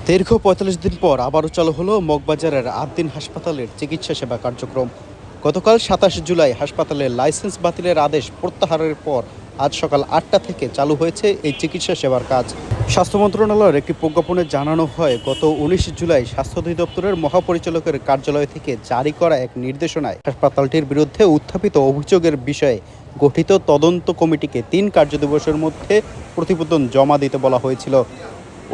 দীর্ঘ ৪৫ দিন পর আবারও চালু হলো মগবাজারের আদ্দিন হাসপাতালের চিকিৎসা সেবা কার্যক্রম। গতকাল ২৭ জুলাই হাসপাতালের লাইসেন্স বাতিলের আদেশ প্রত্যাহারের পর আজ সকাল ৮টা থেকে চালু হয়েছে এই চিকিৎসা সেবার কাজ। স্বাস্থ্য মন্ত্রণালয়ের একটি প্রজ্ঞাপনে জানানো হয়, গত ১৯ জুলাই স্বাস্থ্য অধিদপ্তরের মহাপরিচালকের কার্যালয় থেকে জারি করা এক নির্দেশনায় হাসপাতালটির বিরুদ্ধে উত্থাপিত অভিযোগের বিষয়ে গঠিত তদন্ত কমিটিকে ৩ কার্যদিবসের মধ্যে প্রতিবেদন জমা দিতে বলা হয়েছিল।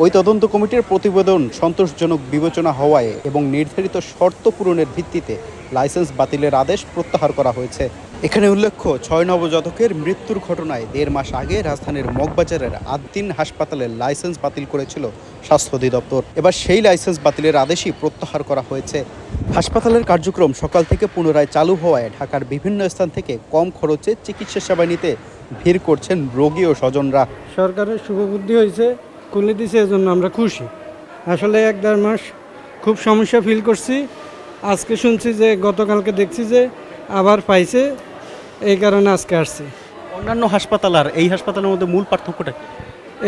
ওই তদন্ত কমিটির প্রতিবেদন সন্তোষজনক বিবেচনা হওয়ায় এবং নির্ধারিত শর্ত পূরণের ভিত্তিতে লাইসেন্স বাতিলের আদেশ প্রত্যাহার করা হয়েছে। এখানে উল্লেখ্য, ৬ নবজাতকের মৃত্যুর ঘটনায় ১.৫ মাস আগে রাজধানীর মগবাজারের আদ্দিন হাসপাতালের লাইসেন্স বাতিল করেছিল স্বাস্থ্য অধিদপ্তর। এবার সেই লাইসেন্স বাতিলের আদেশই প্রত্যাহার করা হয়েছে। হাসপাতালের কার্যক্রম সকাল থেকে পুনরায় চালু হওয়ায় ঢাকার বিভিন্ন স্থান থেকে কম খরচে চিকিৎসা সেবা নিতে ভিড় করছেন রোগী ও স্বজনরা। সরকারের শুভবুদ্ধি হয়েছে, খুলে দিছে, এজন্য আমরা খুশি। আসলে ১.৫ মাস খুব সমস্যা ফিল করছি। আজকে শুনছি যে গতকালকে দেখছি যে আবার পাইছে, এই কারণে আজকে আসছি। অন্যান্য হাসপাতাল আর এই হাসপাতালের মধ্যে মূল পার্থক্যটা কি?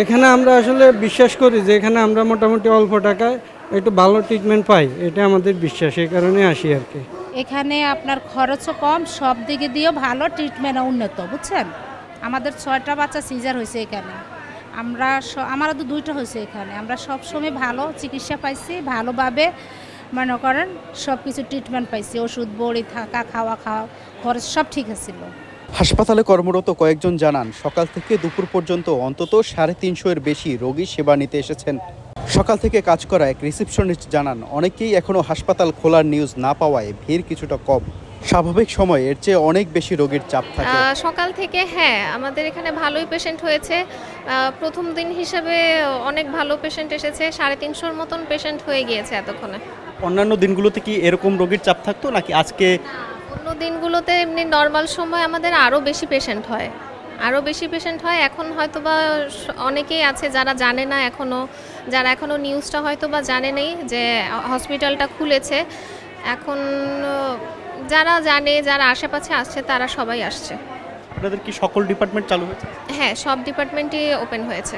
এখানে আমরা আসলে বিশ্বাস করি যে এখানে আমরা মোটামুটি অল্প টাকায় একটু ভালো ট্রিটমেন্ট পাই, এটা আমাদের বিশ্বাস, এই কারণে আসি আর কি। এখানে আপনার খরচও কম, সব দিকে দিয়েও ভালো, ট্রিটমেন্ট উন্নত, বুঝছেন। আমাদের ৬টা বাচ্চা সিজার হয়েছে এখানে, আমারও তো 2টা হয়েছে এখানে। আমরা সবসময় ভালো চিকিৎসা পাইছি, ভালোভাবে মনে করেন সব কিছু ট্রিটমেন্ট পাইছি, ওষুধ বড়ি থাকা খাওয়া খরচ সব ঠিক আছিল। হাসপাতালে কর্মরত কয়েকজন জানান, সকাল থেকে দুপুর পর্যন্ত অন্তত ৩৫০ এর বেশি রোগী সেবা নিতে এসেছেন। সকাল থেকে কাজ করা এক রিসেপশনিস্ট জানান, অনেকেই এখনও হাসপাতাল খোলার নিউজ না পাওয়ায় ভিড় কিছুটা কম। স্বাভাবিক সময় এর চেয়ে অনেক বেশি রোগীর চাপ থাকে। সকাল থেকে আমাদের এখানে ভালোই পেশেন্ট হয়েছে। প্রথম দিন হিসেবে অনেক ভালো পেশেন্ট এসেছে, ৩৫০-র মতন পেশেন্ট হয়ে গিয়েছে এতক্ষণে। অন্যান্য দিনগুলোতে কি এরকম রোগীর চাপ থাকতো নাকি আজকে? অন্য দিনগুলোতে এমনি নর্মাল সময় আমাদের আরও বেশি পেশেন্ট হয়। এখন হয়তো বা অনেকেই আছে যারা জানে না, যারা এখনও নিউজটা হয়তো বা জানে নেই যে হসপিটালটা খুলেছে। এখন যারা জানে, যারা আশেপাশে আসছে, তারা সবাই আসছে। আপনাদের কি সকল ডিপার্টমেন্ট চালু হয়েছে? সব ডিপার্টমেন্টই ওপেন হয়েছে।